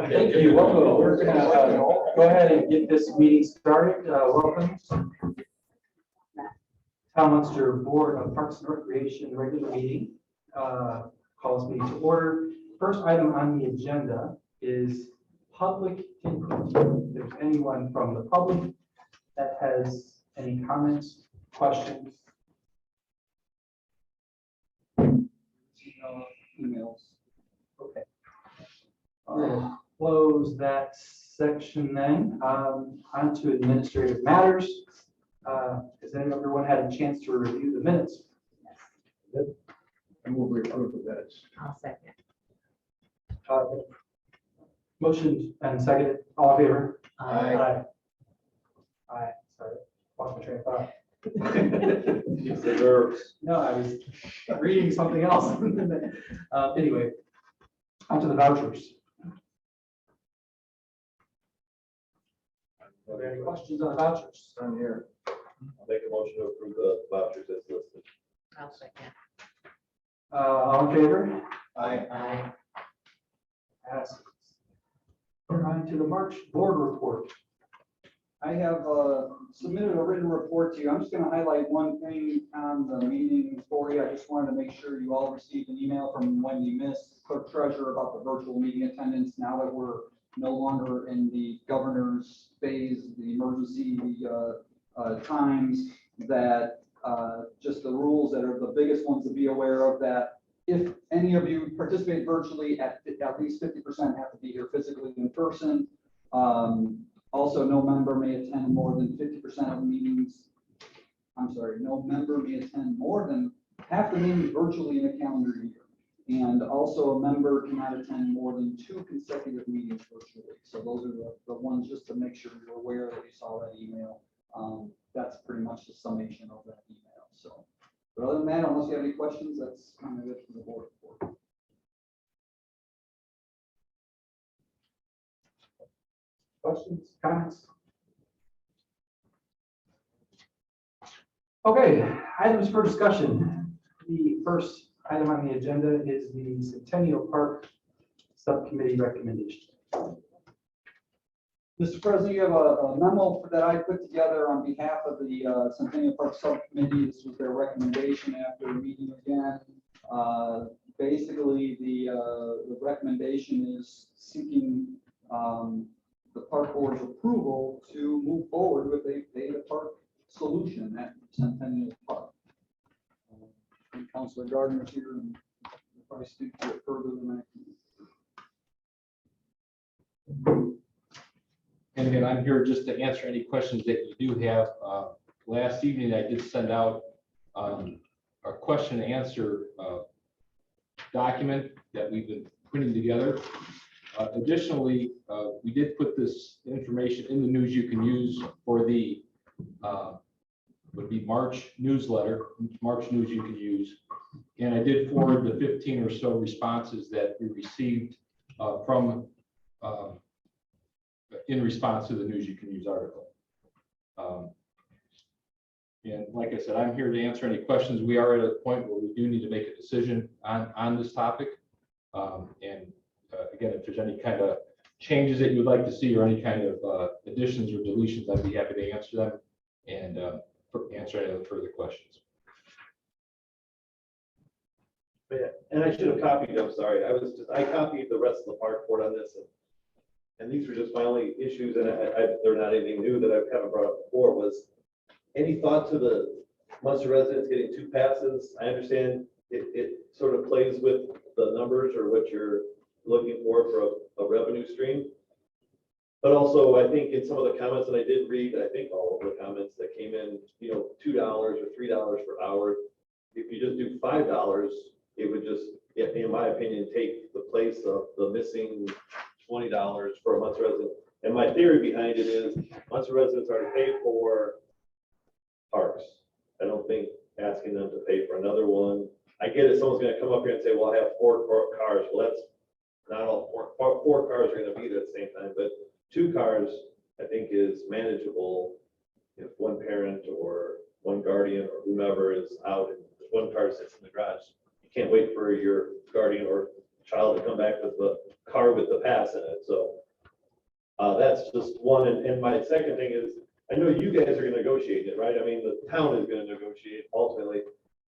Thank you. Welcome. We're going to go ahead and get this meeting started. Welcome. Town Munster Board of Parks and Recreation regular meeting. Calls meeting to order. First item on the agenda is public input. If there's anyone from the public that has any comments, questions, emails. Okay. Close that section then. On to administrative matters. Has everyone had a chance to review the minutes? Yes. And we'll approve the minutes. I'll second. Motion and seconded. All in favor? Aye. Aye. Aye. Sorry. Lost my train of thought. It's the verbs. No, I was reading something else. Anyway, onto the vouchers. Are there any questions on the vouchers? I'm here. I'll make a motion to approve the vouchers as listed. I'll second. All in favor? Aye. Passes. We're on to the March board report. I have submitted a written report to you. I'm just going to highlight one thing on the meeting for you. I just wanted to make sure you all received an email from Wendy Miss, clerk treasurer, about the virtual meeting attendance. Now that we're no longer in the governor's phase, the emergency times, that just the rules that are the biggest ones to be aware of, that if any of you participate virtually, at least 50% have to be here physically in person. Also, no member may attend more than 50% of meetings. I'm sorry, no member may attend more than half the meetings virtually in a calendar year. And also, a member cannot attend more than 2 consecutive meetings virtually. So those are the ones, just to make sure you're aware that you saw that email. That's pretty much the summation of that email. So, but other than that, unless you have any questions, that's kind of it for the board report. Questions, comments? Okay, items for discussion. The first item on the agenda is the Centennial Park Subcommittee recommendation. Mr. President, you have a memo that I put together on behalf of the Centennial Park Subcommittee. This was their recommendation after meeting again. Basically, the recommendation is seeking the park board's approval to move forward with a pay-to-park solution at Centennial Park. And Councilor Gardner is here and will probably speak to it further than I can. And again, I'm here just to answer any questions that you do have. Last evening, I did send out a question and answer document that we've been putting together. Additionally, we did put this information in the news you can use for the would be March newsletter, March news you can use. And I did forward the 15 or so responses that we received from in response to the news you can use article. And like I said, I'm here to answer any questions. We are at a point where we do need to make a decision on this topic. Again, if there's any kind of changes that you would like to see or any kind of additions or deletions, I'd be happy to answer them and answer any other further questions. Yeah, and I should have copied, I'm sorry, I copied the rest of the park board on this, and these were just my only issues, and they're not anything new that I haven't brought up before. Was any thought to the Munster residents getting 2 passes? I understand it sort of plays with the numbers or what you're looking for a revenue stream. But also, I think in some of the comments that I did read, I think all of the comments that came in, $2 or $3 per hour. If you just do $5, it would just, in my opinion, take the place of the missing $20 for a Munster resident. And my theory behind it is Munster residents are to pay for parks. I don't think asking them to pay for another one. I get it. Someone's going to come up here and say, well, I have 4 cars. Well, that's not all 4 cars are going to be there at the same time, but 2 cars, I think, is manageable if one parent or one guardian or whomever is out and one car sits in the garage. You can't wait for your guardian or child to come back with the car with the pass in it, so. That's just one, and my second thing is, I know you guys are gonna negotiate it, right? I mean, the town is gonna negotiate ultimately.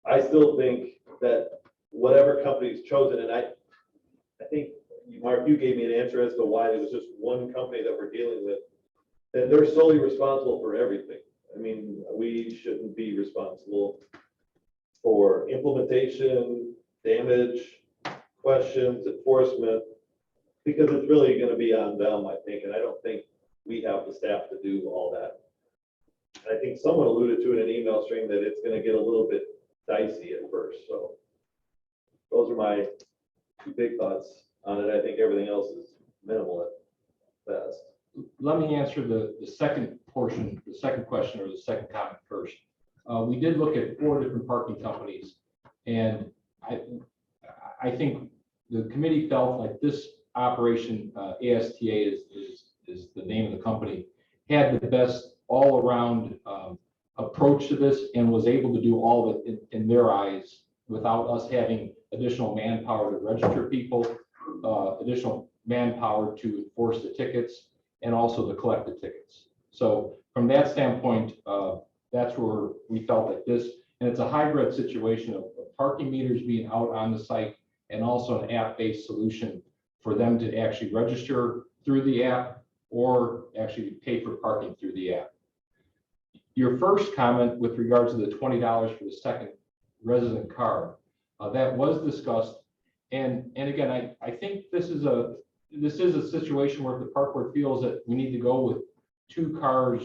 I still think that whatever company's chosen, and I think, Mark, you gave me an answer as to why it was just one company that we're dealing with, that they're solely responsible for everything. I mean, we shouldn't be responsible for implementation, damage, questions, enforcement, because it's really gonna be on them, I think, and I don't think we have the staff to do all that. And I think someone alluded to in an email string that it's gonna get a little bit dicey at first, so. Those are my two big thoughts on it. I think everything else is minimal at best. Let me answer the second portion, the second question or the second comment first. We did look at 4 different parking companies, and I think the committee felt like this operation, ASTA is the name of the company, had the best all-around approach to this and was able to do all of it in their eyes without us having additional manpower to register people, additional manpower to enforce the tickets, and also to collect the tickets. So from that standpoint, that's where we felt that this, and it's a hybrid situation of parking meters being out on the site and also an app-based solution for them to actually register through the app or actually pay for parking through the app. Your first comment with regards to the $20 for the second resident car, that was discussed. And again, I think this is a situation where if the park board feels that we need to go with 2 cars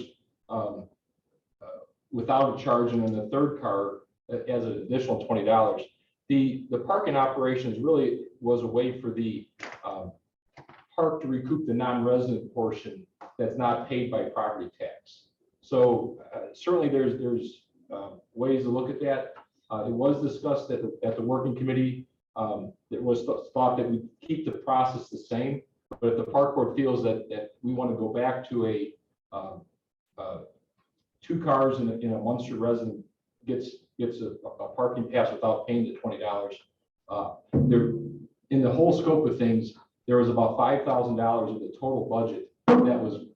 without a charge and then the third car as an additional $20. The parking operations really was a way for the park to recoup the non-resident portion that's not paid by property tax. So certainly there's ways to look at that. It was discussed at the working committee. It was thought that we keep the process the same, but if the park board feels that we want to go back to a 2 cars in a Munster resident gets a parking pass without paying the $20. There, in the whole scope of things, there was about $5,000 of the total budget that was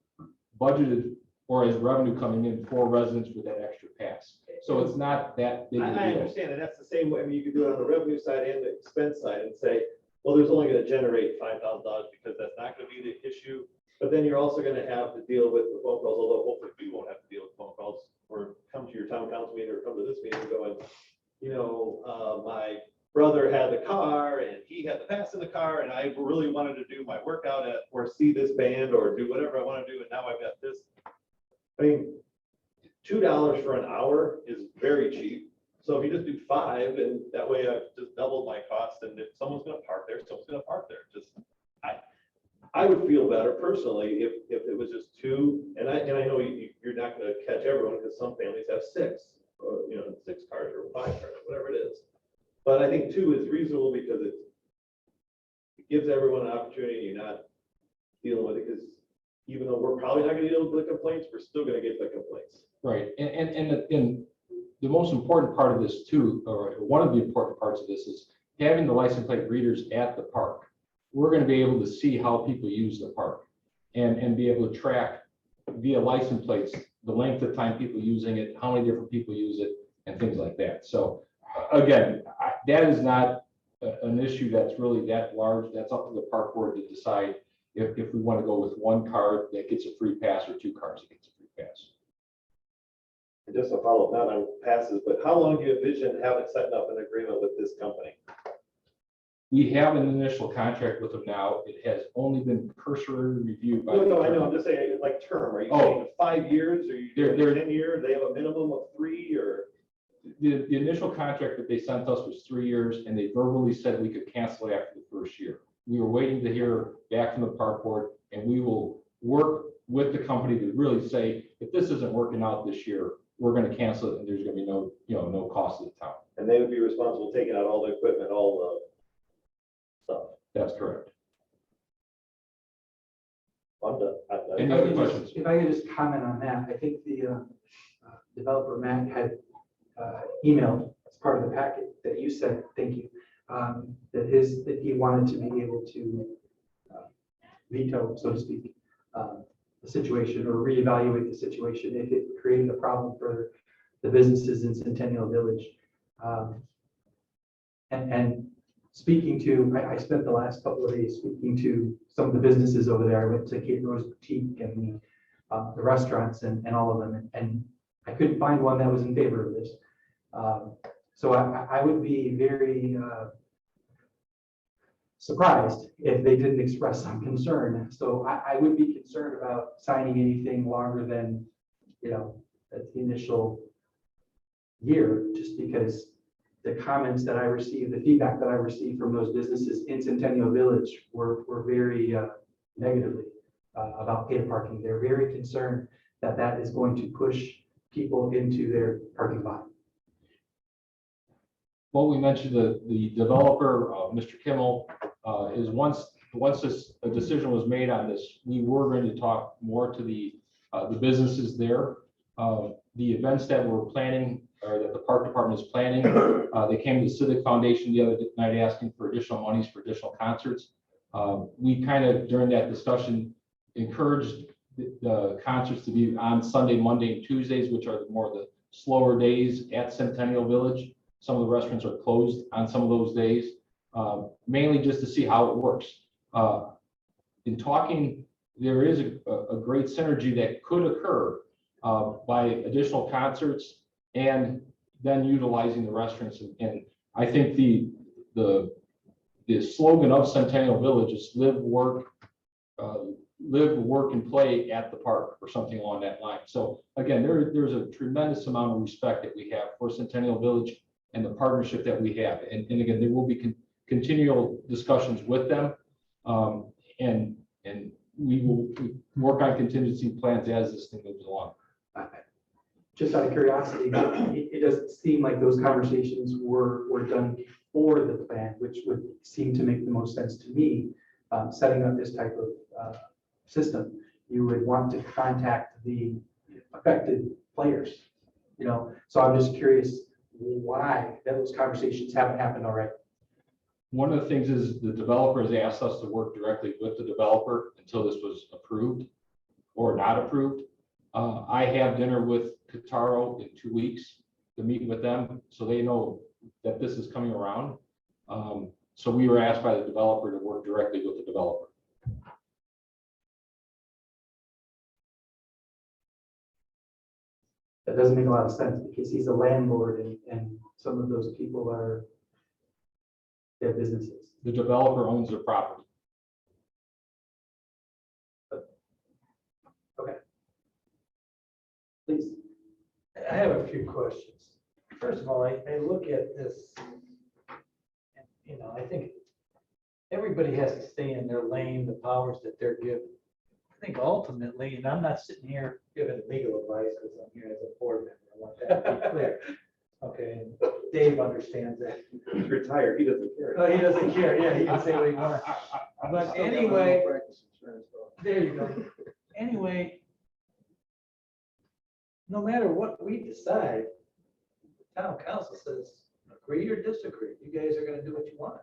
budgeted or as revenue coming in for residents with that extra pass. So it's not that big of a I deal. understand, and that's the same way, I mean, you could do it on the revenue side and the expense side and say, well, there's only gonna generate $5,000 because that's not gonna be the issue. But then you're also gonna have to deal with the phone calls, although hopefully we won't have to deal with phone calls or come to your town council meeting or come to this meeting going, my brother had the car and he had the pass in the car and I really wanted to do my workout at, or see this band or do whatever I want to do. And now I've got this. I mean, $2 for an hour is very cheap. So if you just do 5 and that way I've just doubled my cost, and if someone's gonna park there, someone's gonna park there. Just, I would feel better personally if it was just 2, and I know you're not gonna catch everyone because some families have 6, or 6 cars or 5 cars, whatever it is. But I think 2 is reasonable because it gives everyone an opportunity. You're not dealing with it because even though we're probably not gonna deal with the complaints, we're still gonna get the complaints. Right, and the most important part of this too, or one of the important parts of this is having the license plate readers at the park. We're going to be able to see how people use the park and be able to track via license plates the length of time people using it, how many different people use it, and things like that. So again, that is not an issue that's really that large. That's up to the park board to decide if we want to go with 1 car that gets a free pass or 2 cars that gets a free pass. And just a follow-up, not on passes, but how long do you envision having setting up an agreement with this company? We have an initial contract with them now. It has only been cursory reviewed by. No, I know, I'm just saying, like term, are you Oh. saying 5 years, or you They're- doing 10 years, they have a minimum of 3, or? The initial contract that they sent us was 3 years, and they verbally said we could cancel it after the first year. We were waiting to hear back from the park board, and we will work with the company to really say, if this isn't working out this year, we're gonna cancel it, and there's gonna be no cost to the town. And they would be responsible for taking out all the equipment, all the stuff. That's correct. I'm done. Any If I other could questions? if I could just comment on that, I think the developer Matt had emailed as part of the packet that you said, thank you, that he wanted to be able to veto, so to speak, the situation or reevaluate the situation if it created a problem for the businesses in Centennial Village. And speaking to, I spent the last couple of days speaking to some of the businesses over there. I went to Kate Rose Boutique and the restaurants and all of them, and I couldn't find one that was in favor of this. So I would be very surprised if they didn't express some concern. So I would be concerned about signing anything longer than, the initial year, just because the comments that I received, the feedback that I received from those businesses in Centennial Village were very negatively about paid parking. They're very concerned that that is going to push people into their parking lot. Well, we mentioned the developer, Mr. Kimmel, is once a decision was made on this, we were going to talk more to the businesses there. The events that we're planning, or that the park department is planning, they came to the Civic Foundation the other night asking for additional monies for additional concerts. We kind of, during that discussion, encouraged the concerts to be on Sunday, Monday, and Tuesdays, which are more the slower days at Centennial Village. Some of the restaurants are closed on some of those days, mainly just to see how it works. In talking, there is a great synergy that could occur by additional concerts and then utilizing the restaurants. And I think the slogan of Centennial Village is live, work, and play at the park, or something along that line. So again, there's a tremendous amount of respect that we have for Centennial Village and the partnership that we have. And again, there will be continual discussions with them. And we will work on contingency plans as this thing moves along. Just out of curiosity, it doesn't seem like those conversations were done before the plan, which would seem to make the most sense to me. Setting up this type of system, you would want to contact the affected players, So I'm just curious why those conversations haven't happened already. One of the things is the developer has asked us to work directly with the developer until this was approved or not approved. I have dinner with Kataro in 2 weeks to meet with them, so they know that this is coming around. So we were asked by the developer to work directly with the developer. That doesn't make a lot of sense because he's a landlord and some of those people are their businesses. The developer owns their property. Please. I have a few questions. First of all, I look at this, and, I think everybody has to stay in their lane, the powers that they're given. I think ultimately, and I'm not sitting here giving legal advice because I'm here as a board member, I want that to be clear. Okay, and Dave understands that. He's retired, he doesn't care. Oh, he doesn't care, yeah, he can say what he wants. But anyway, there you go. Anyway, no matter what we decide, the town council says, agree or disagree, you guys are gonna do what you want.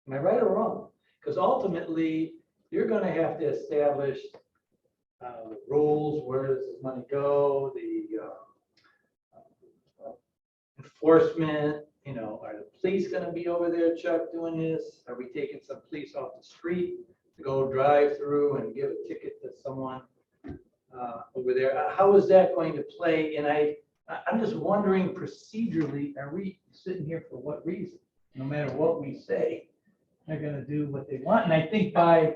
Am I right or wrong? Because ultimately, you're gonna have to establish the rules, where does this money go, the enforcement, are the police gonna be over there, Chuck, doing this? Are we taking some police off the street to go drive through and give a ticket to someone over there? How is that going to play? And I'm just wondering procedurally, are we sitting here for what reason? No matter what we say, they're gonna do what they want. And I think by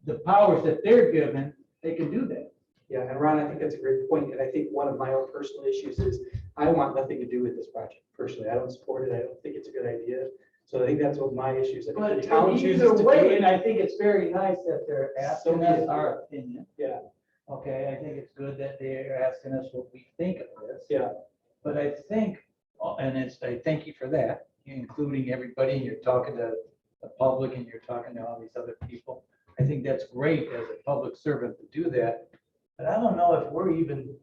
the powers that they're given, they can do that. Yeah, and Ron, I think that's a great point. And I think one of my own personal issues is I want nothing to do with this project personally. I don't support it. I don't think it's a good idea. So I think that's what my issue is. I think But the town chooses either to do way, it. and I think it's very nice that they're asking us our opinion. Yeah, Okay, I think it's good that they're asking us what we think of this. yeah. But I think, I thank you for that, including everybody, and you're talking to the public and you're talking to all these other people. I think that's great as a public servant to do that, but I don't know if we're even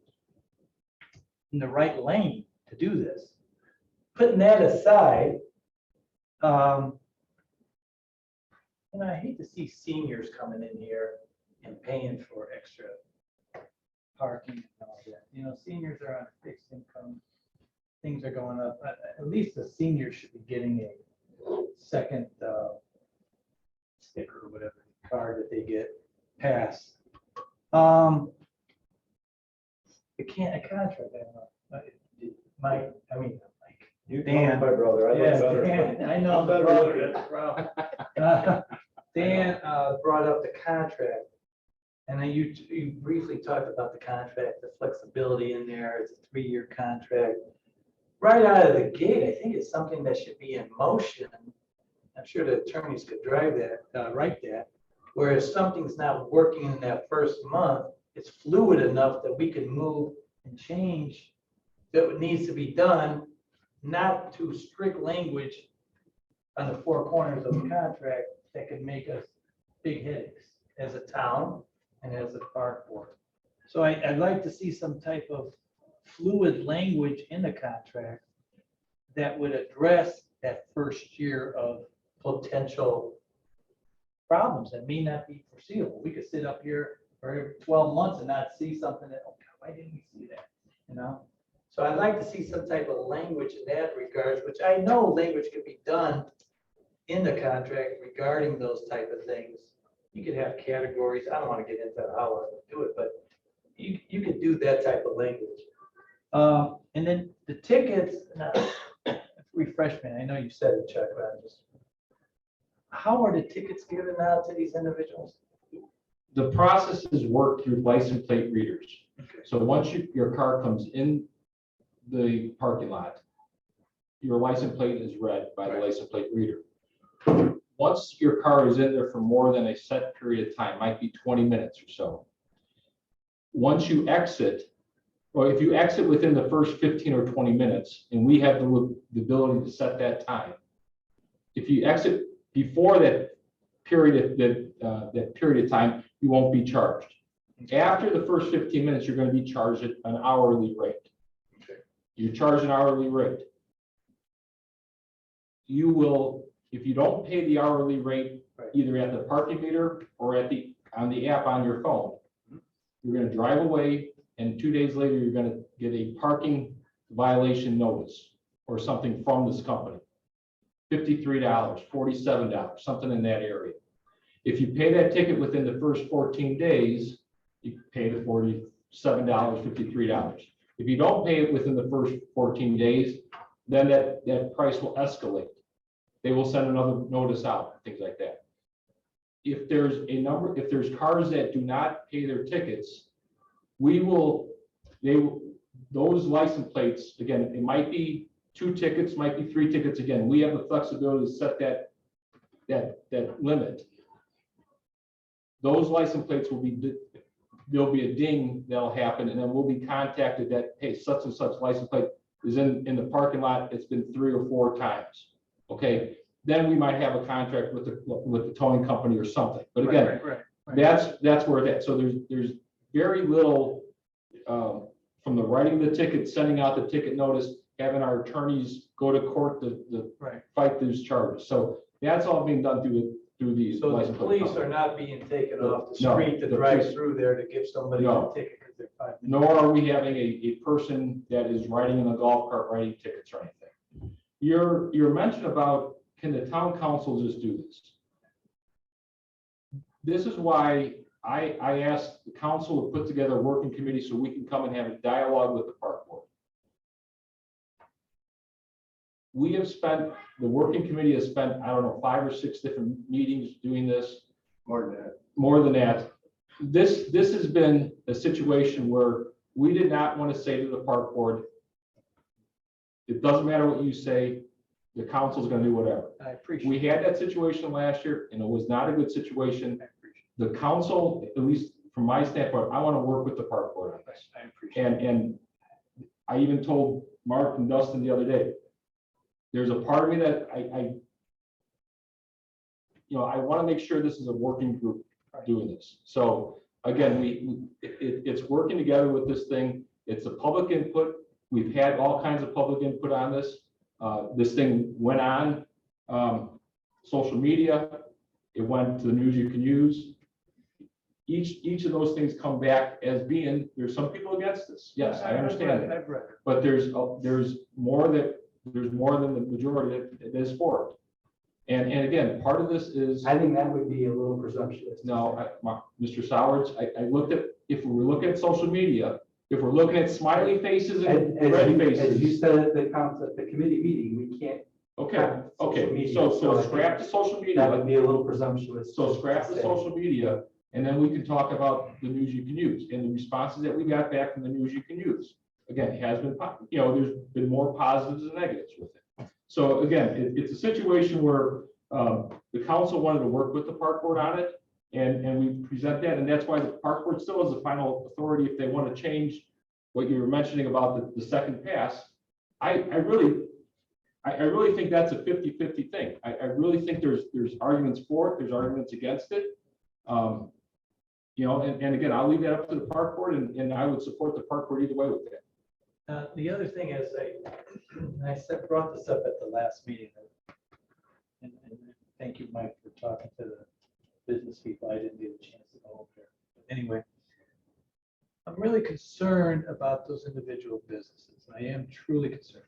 in the right lane to do this. Putting that aside, And I hate to see seniors coming in here and paying for extra parking and all that. You know, seniors are on a fixed income. Things are going up. At least the seniors should be getting a second sticker or whatever card that they get pass. A contract, I don't know. You Dan. my brother, I look Yeah, better. Dan, I know. I'm better brother, looking. bro. Dan brought up the contract. And then you briefly talked about the contract, the flexibility in there. It's a 3-year contract. Right out of the gate, I think it's something that should be in motion. I'm sure the attorneys could drive that, write that. Whereas something's not working in that first month, it's fluid enough that we can move and change that needs to be done, not to strict language on the 4 corners of the contract that could make us big headaches as a town and as a park board. So I'd like to see some type of fluid language in the contract that would address that first year of potential problems that may not be foreseeable. We could sit up here for 12 months and not see something that, oh God, why didn't we see that? You know? So I'd like to see some type of language in that regards, which I know language could be done in the contract regarding those type of things. You could have categories. I don't want to get into how I would do it, but you could do that type of language. And then the tickets, now, refreshment, I know you said it, Chuck, but I'm just, how are the tickets given out to these individuals? The process is worked through license plate readers. Okay. So once your car comes in the parking lot, your license plate is read by the Right. license plate reader. Once your car is in there for more than a set period of time, might be 20 minutes or so. Once you exit, or if you exit within the first 15 or 20 minutes, and we have the ability to set that time. If you exit before that period, that period of time, you won't be charged. After the first 15 minutes, you're going to be charged at an hourly rate. Okay. You're charged an hourly rate. You will, if you don't pay the hourly rate, Right. either at the parking meter or on the app on your phone, you're going to drive away, and 2 days later, you're going to get a parking violation notice or something from this company. $53, $47, something in that area. If you pay that ticket within the first 14 days, you pay the $47, $53. If you don't pay it within the first 14 days, then that price will escalate. They will send another notice out, things like that. If there's cars that do not pay their tickets, those license plates, again, it might be 2 tickets, might be 3 tickets. Again, we have the flexibility to set that limit. Those license plates there'll be a ding that'll happen, and then we'll be contacted that, hey, such and such license plate is in the parking lot. It's been 3 or 4 times. Okay, then we might have a contract with the towing company or something. But again, Right. that's where it's at. So there's very little from the writing the ticket, sending out the ticket notice, having our attorneys go to court to Right. fight those charges. So that's all being done through these. So the license plate police companies. are not being taken off the No, street to the drive police- through there to give somebody a No. ticket because they're 5 minutes. Nor are we having a person that is riding in a golf cart writing tickets or anything. Your mention about, can the town council just do this? This is why I asked the council to put together a working committee so we can come and have a dialogue with the park board. The working committee has spent, I don't know, 5 or 6 different meetings doing this. More than that. This has been a situation where we did not want to say to the park board, it doesn't matter what you say, the council's going to do whatever. I appreciate We had that situation last year, and it was not a good situation. The council, at least from my standpoint, I want to work with the park board on this. I appreciate it. And I even told Mark and Dustin the other day, there's a part of me that I want to make sure this is a working group doing this. So again, it's working together with this thing. It's a public input. We've had all kinds of public input on this. This thing went on social media, it went to the news you can use. Each of those things come back as being, there's some people against this. Yes, I understand that. I've read it. But there's more than the majority that is for it. And again, part of this is, I think that would be a little presumptuous. Mr. Sowards, I looked at, if we were looking at social media, if we're looking at smiley faces and red As you faces. said at the committee meeting, we can't, Okay, social media, so so I think scrap the social that media, would be a little presumptuous. so scrap the to say. social media, and then we can talk about the news you can use and the responses that we got back from the news you can use. Again, it has been, there's been more positives than negatives with it. So again, it's a situation where the council wanted to work with the park board on it, and we present that, and that's why the park board still has the final authority if they want to change what you were mentioning about the second pass. I really think that's a 50-50 thing. I really think there's arguments for it, there's arguments against it. And again, I'll leave that up to the park board, and I would support the park board either way with that. The other thing is, brought this up at the last meeting. And thank you, Mike, for talking to the business people. I didn't get a chance to go over there. But anyway, I'm really concerned about those individual businesses. I am truly concerned.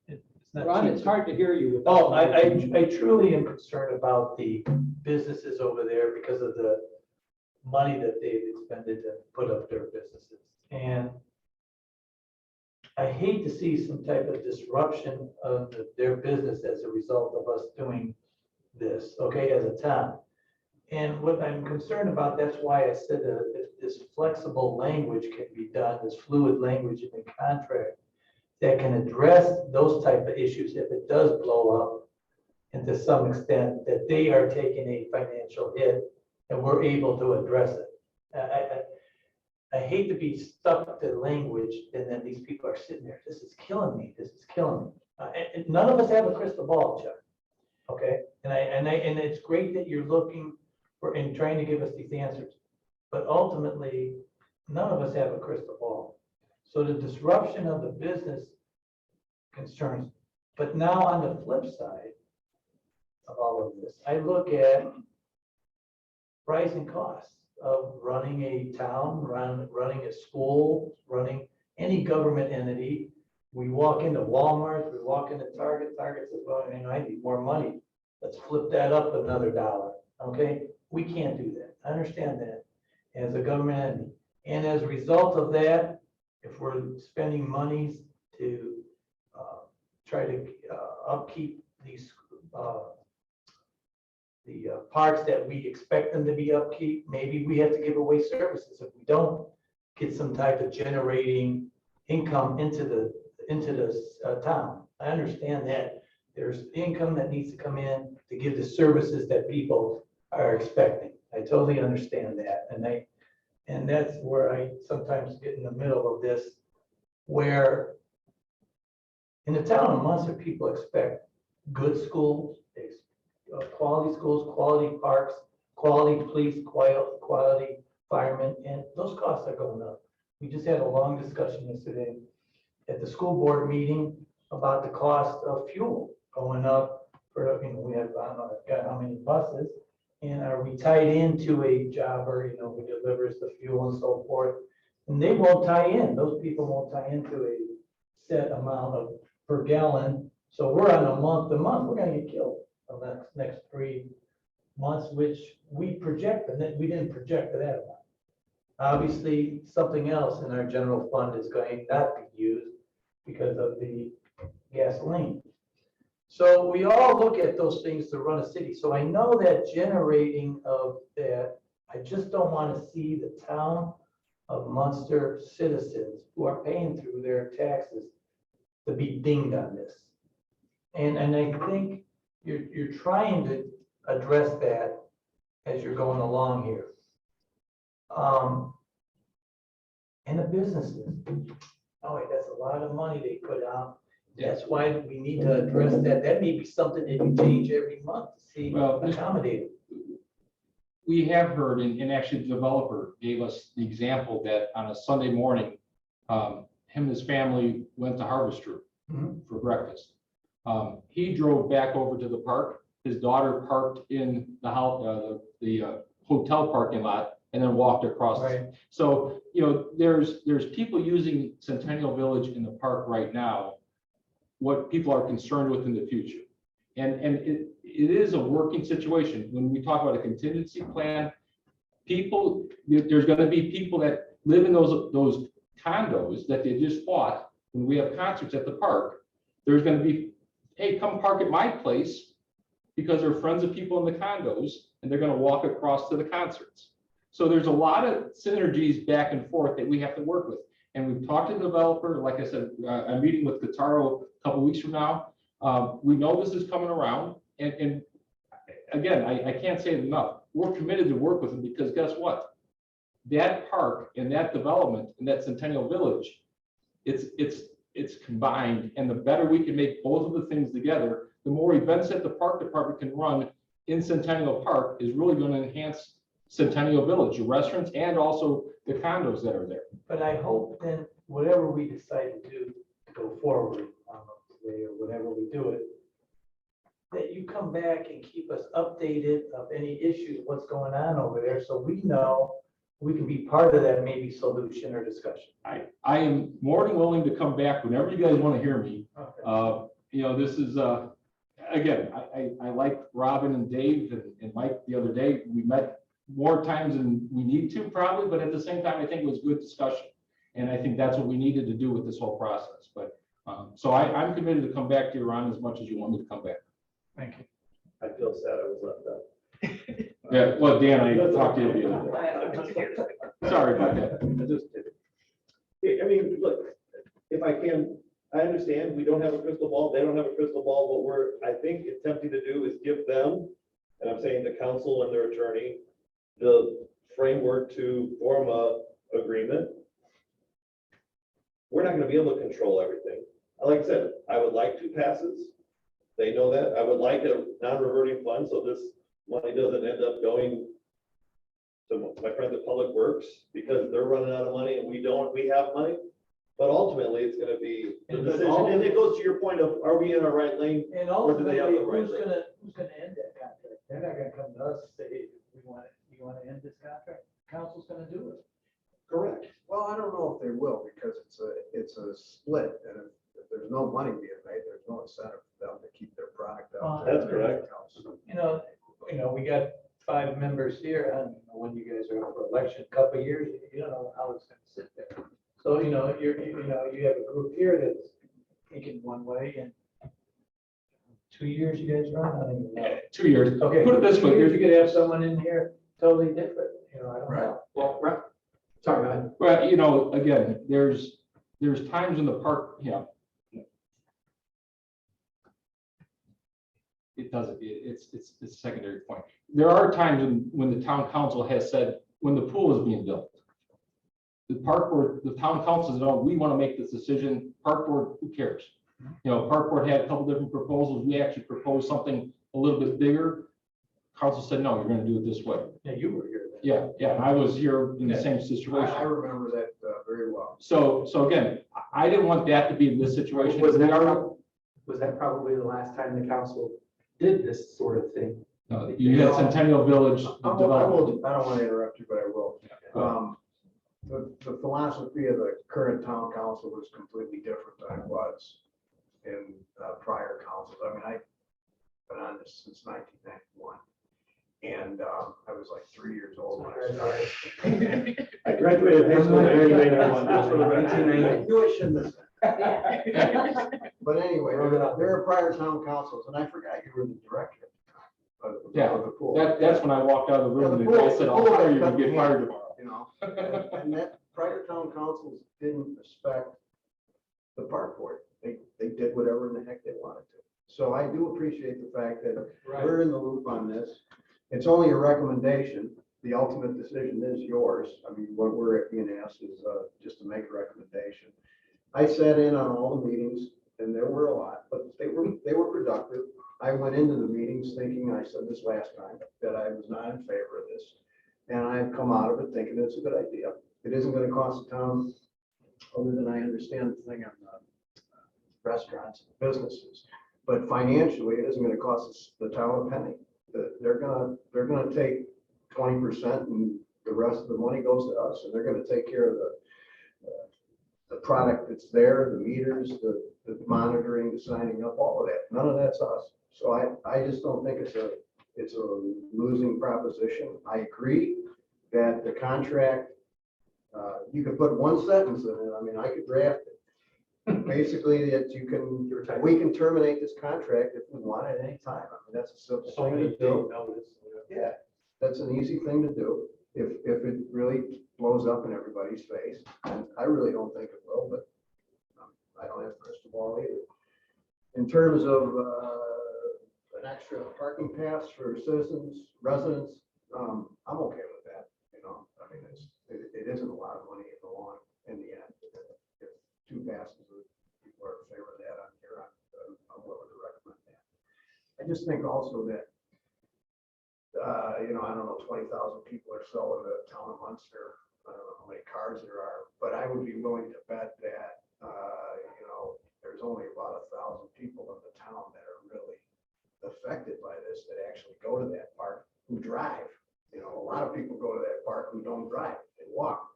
It's not Ron, cheap. it's hard to hear you. Oh, I truly am concerned about the businesses over there because of the money that they've expended to put up their businesses. And I hate to see some type of disruption of their business as a result of us doing this, okay, as a town. And what I'm concerned about, that's why I said that if this flexible language can be done, this fluid language in the contract that can address those type of issues if it does blow up, and to some extent that they are taking a financial hit and we're able to address it. I hate to be stuck to language and then these people are sitting there, this is killing me, this is killing me. And none of us have a crystal ball, Chuck. Okay, and it's great that you're looking for and trying to give us these answers, but ultimately, none of us have a crystal ball. So the disruption of the business concerns, but now on the flip side of all of this, I look at rising costs of running a town, running a school, running any government entity. We walk into Walmart, we walk into Target says, well, I need more money. Let's flip that up another $1. Okay, we can't do that. I understand that as a government entity. And as a result of that, if we're spending monies to try to upkeep these the parks that we expect them to be upkeep, maybe we have to give away services if we don't get some type of generating income into the town. I understand that there's income that needs to come in to give the services that people are expecting. I totally understand that, and that's where I sometimes get in the middle of this, where in the town of Munster, people expect good schools, quality schools, quality parks, quality police, quality firemen, and those costs are going up. We just had a long discussion yesterday at the school board meeting about the cost of fuel going up for, we have, I don't know, how many buses, and are we tied into a jobber, who delivers the fuel and so forth? And they won't tie in, those people won't tie into a set amount of per gallon. So we're on a month to month, we're gonna get killed the next 3 months, which we project, and we didn't project that amount. Obviously, something else in our general fund is going to not be used because of the gasoline. So we all look at those things to run a city. So I know that generating of that, I just don't want to see the town of Munster citizens who are paying through their taxes to be dinged on this. And I think you're trying to address that as you're going along here. And the businesses, that's a lot of money they put out. That's why we need to address that. That may be something that you change every month to see accommodated. We have heard, and actually the developer gave us the example that on a Sunday morning, him and his family went to Harvester for breakfast. He drove back over to the park his daughter parked in the house, the hotel parking lot and then walked across. Right. So, you know, there's people using Centennial Village in the park right now, what people are concerned with in the future. And it is a working situation. When we talk about a contingency plan, there's gonna be people that live in those condos that they just bought. When we have concerts at the park, there's gonna be, hey, come park at my place, because they're friends of people in the condos, and they're gonna walk across to the concerts. So there's a lot of synergies back and forth that we have to work with. And we've talked to the developer, like I said, I'm meeting with Kataro a couple weeks from now. We know this is coming around, and again, I can't say it enough. We're committed to work with them, because guess what? That park and that development and that Centennial Village, it's combined, and the better we can make both of the things together, the more events that the park department can run in Centennial Park is really going to enhance Centennial Village, the restaurants, and also the condos that are there. But I hope then, whatever we decide to do to go forward, today or whatever we do it, that you come back and keep us updated of any issues, what's going on over there, so we know we can be part of that maybe solution or discussion. I am more than willing to come back whenever you guys want to hear me. Okay. You know, this is, again, I like Robin and Dave and Mike the other day. We met more times than we need to probably, but at the same time, I think it was good discussion. And I think that's what we needed to do with this whole process. But, so I'm committed to come back to you, Ron, as much as you want me to come back. Thank you. I feel sad I was left out. Yeah, well, Dan, I talked to you the other day. Sorry about that. I just did it. I mean, look, if I can, I understand we don't have a crystal ball, they don't have a crystal ball. What I think attempting to do is give them, and I'm saying the council and their attorney, the framework to form a agreement. We're not gonna be able to control everything. Like I said, I would like 2 passes. They know that. I would like a non-reverting fund, so this money doesn't end up going to my friends at Public Works, because they're running out of money and we have money. But ultimately, it's gonna be the decision, and it goes to your point of, are we in our right lane? And Or do they have ultimately, the right who's lane? gonna end that contract? They're not gonna come to us and say, hey, you wanna end this contract? Council's gonna do it. Correct. Well, I don't know if they will, because it's a split, and if there's no money being made, there's no incentive for them to keep their product out. there. That's correct. You know, we got 5 members here. I don't know when you guys are up for election, a couple of years, you don't know how it's gonna sit there. So, you know, you have a group here that's thinking one way, and 2 years you guys run, I don't even know. 2 years. Okay, Put it this 2 way. years, you could have someone in here totally different, you know, I don't know. Well, sorry, go ahead. But, you know, again, there's times in the park, you know, it doesn't, it's a secondary point. There are times when the town council has said, when the pool is being built, the park board, the town council says, no, we want to make this decision. Park board, who cares? You know, park board had a couple different proposals. We actually proposed something a little bit bigger. Council said, no, you're going to do it this way. Yeah, you were here then. Yeah, and I was here in the same I situation. remember that very well. So again, I didn't want that to be this situation. Was We are- that probably the last time the council did this sort of thing? You had Centennial Village I development. don't want to interrupt you, but I will. Go ahead. The philosophy of the current town council was completely different than it was in prior councils. I mean, I've been on this since 1991. And I was like 3 years old when I started. I graduated high school in 1991, just for the record. 1990. I knew I shouldn't have said. But anyway, there are prior town councils, and I forgot you were the director of the pool. That's when I walked out of the room and the Yeah, guy the said, pool- I'll hire you to get fired tomorrow. You know, and that prior town councils didn't respect the park board. They did whatever in the heck they wanted to. So I do appreciate the fact that we're in the loop on this. It's only a recommendation. The ultimate decision is yours. I mean, what we're being asked is just to make a recommendation. I sat in on all the meetings, and there were a lot, but they were productive. I went into the meetings thinking, I said this last time, that I was not in favor of this. And I've come out of it thinking it's a good idea. It isn't gonna cost the town, other than I understand the thing on restaurants, businesses. But financially, it isn't gonna cost us the town a penny. They're gonna take 20% and the rest of the money goes to us, and they're gonna take care of the product that's there, the meters, the monitoring, the signing up, all of that. None of that's us. So I just don't think it's a losing proposition. I agree that the contract, you could put one sentence in it. I mean, I could draft it. Basically, that we can terminate this contract if we want at any time. I mean, that's a simple thing to do. Yeah, that's an easy thing to do if it really blows up in everybody's face. And I really don't think it will, but I don't have a crystal ball either. In terms of an extra parking pass for citizens, residents, I'm okay with that. You know, I mean, it isn't a lot of money in the end. If 2 passes, people are in favor of that, I'm willing to recommend that. I just think also that, I don't know, 20,000 people or so in the town of Munster. I don't know how many cars there are, but I would be willing to bet that, there's only about 1,000 people in the town that are really affected by this, that actually go to that park, who drive. A lot of people go to that park who don't drive, they walk.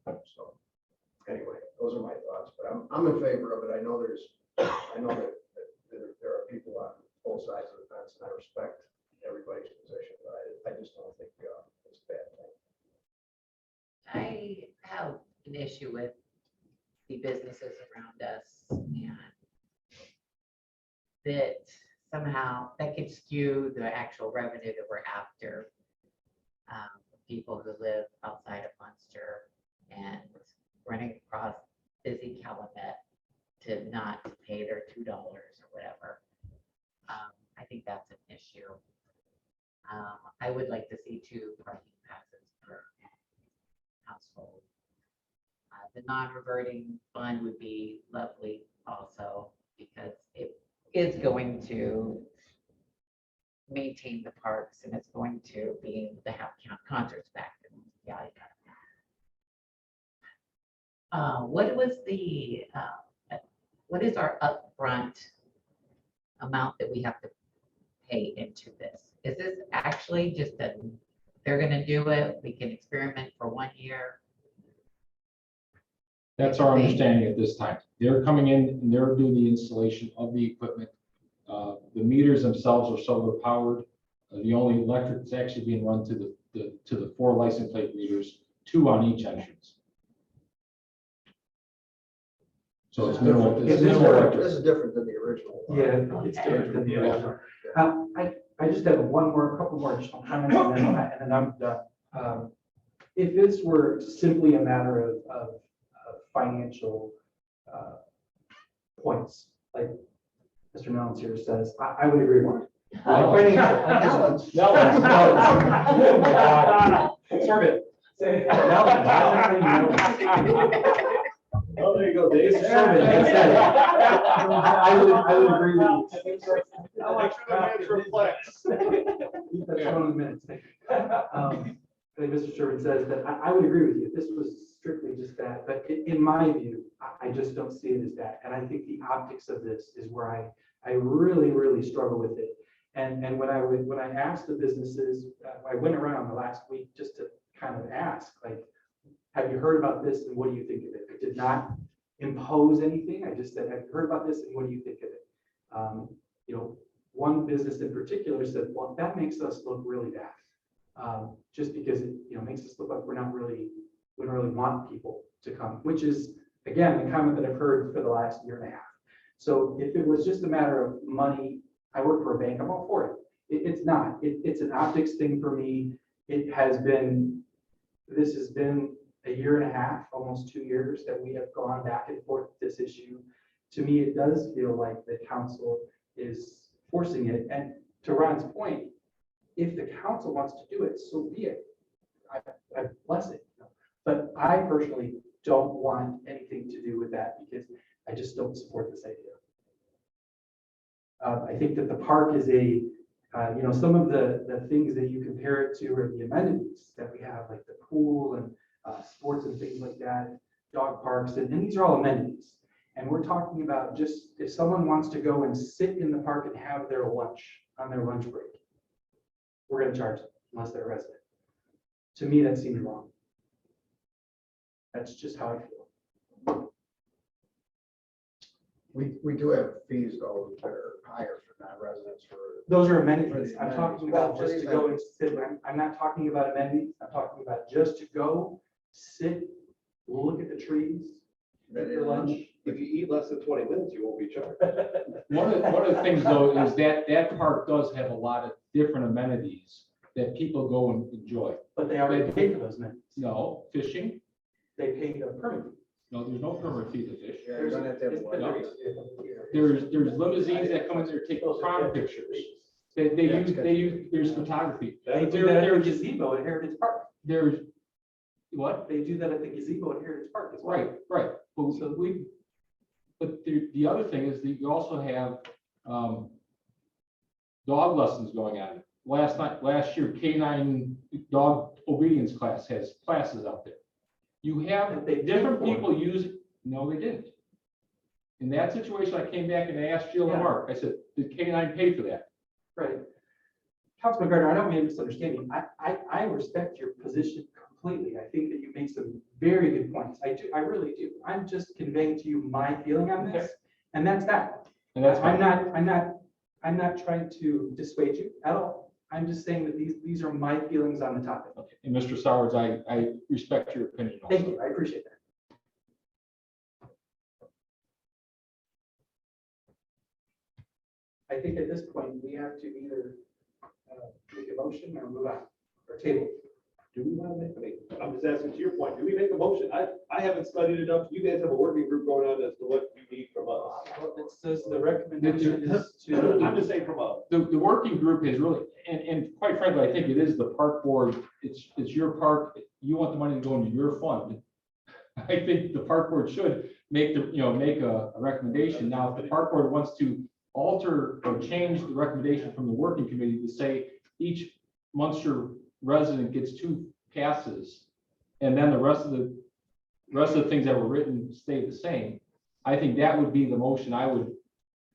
So anyway, those are my thoughts, but I'm in favor of it. I know that there are people on both sides of the fence, and I respect everybody's position, but I just don't think it's a bad thing. I have an issue with the businesses around us and that somehow that could skew the actual revenue that we're after. People who live outside of Munster and running across busy Calumet to not pay their $2 or whatever. I think that's an issue. I would like to see 2 parking passes per household. The non-reverting fund would be lovely also, because it is going to maintain the parks and it's going to be able to have concerts back. What is our upfront amount that we have to pay into this? Is this actually just they're gonna do it, we can experiment for 1 year? That's our understanding at this time. They're coming in and they're doing the installation of the equipment. The meters themselves are solar powered. The only electric that's actually being run to the 4 license plate readers, 2 on each entrance. So it's minimal. It's minimal This electric. is different than the original. Yeah, it's different than the original. I just have a couple more additional comments, and then I'm done. If this were simply a matter of financial points, like Mr. Nellens here says, I would agree with you. Nellens. Serve it. Oh, there you go, Dave. Serve it. I said it. I would agree with you. Reflex. That's one of the minutes. I think Mr. Sherman says that I would agree with you. If this was strictly just that, but in my view, I just don't see it as that. And I think the optics of this is where I really, really struggle with it. And when I asked the businesses, I went around the last week just to kind of ask, like, have you heard about this and what do you think of it? I did not impose anything. I just said, have you heard about this and what do you think of it? One business in particular said, well, that makes us look really bad. Just because it makes us look like we don't really want people to come, which is, again, the comment that I've heard for the last year and a half. So if it was just a matter of money, I work for a bank, I'm all for it. It's not. It's an optics thing for me. This has been a year and a half, almost 2 years that we have gone back and forth with this issue. To me, it does feel like the council is forcing it. And to Ron's point, if the council wants to do it, so be it. I bless it. But I personally don't want anything to do with that because I just don't support this idea. I think that the park is some of the things that you compare it to are the amenities that we have, like the pool and sports and things like that, dog parks, and these are all amenities. And we're talking about just, if someone wants to go and sit in the park and have their lunch on their lunch break, we're gonna charge them unless they're a resident. To me, that seems wrong. That's just how I feel. We do have fees though that are higher for non-residents for. Those are For amenities. the I'm talking amenities. about Well, for just to the go and sit. I'm not talking about amenities. I'm talking about just to go, sit, look at the trees, That eat your is- lunch. If you eat less than 20 minutes, you won't be charged. One of the things though is that that park does have a lot of different amenities that people go and enjoy. But they already pay for those amenities. No, fishing, They pay the permit. fee. no, there's no permit fee to fish. Yeah, you're gonna have to have There's- one. There's limousines that come in there, take prom pictures. There's photography. They do that at the gazebo at Heritage Park. There's, what? They do that at the gazebo at Heritage Park as well. Right. But the other thing is that you also have, dog lessons going on. Last year, K9 dog obedience class has classes out there. You have That they paid different for. people use, no, they didn't. In that situation, I came back and I asked Jill and Yeah. Mark, I said, did K9 pay for that? Right. Councilman Gardner, I don't mean to misunderstand you. I respect your position completely. I think that you make some very good points. I do, I really do. I'm just conveying to you my feeling on this, and that's that. And that's I'm fine. not trying to dissuade you at all. I'm just saying that these are my feelings on the topic. Okay. And Mr. Sowers, I respect your opinion also. Thank you. I appreciate that. I think at this point, we have to either make a motion or move on, or table. Do we want to make, I'm just asking to your point, do we make a motion? I haven't studied it up. You guys have a working group going on as to what you need from us. Well, it says the recommendation is I'm to, just saying from a, The working group is really, and quite frankly, I think it is the park board, it's your park, you want the money to go into your fund. I think the park board should make make a recommendation. Now, if the park board wants to alter or change the recommendation from the working committee to say each Munster resident gets 2 passes, and then the rest of the things that were written stay the same, I think that would be the motion I would,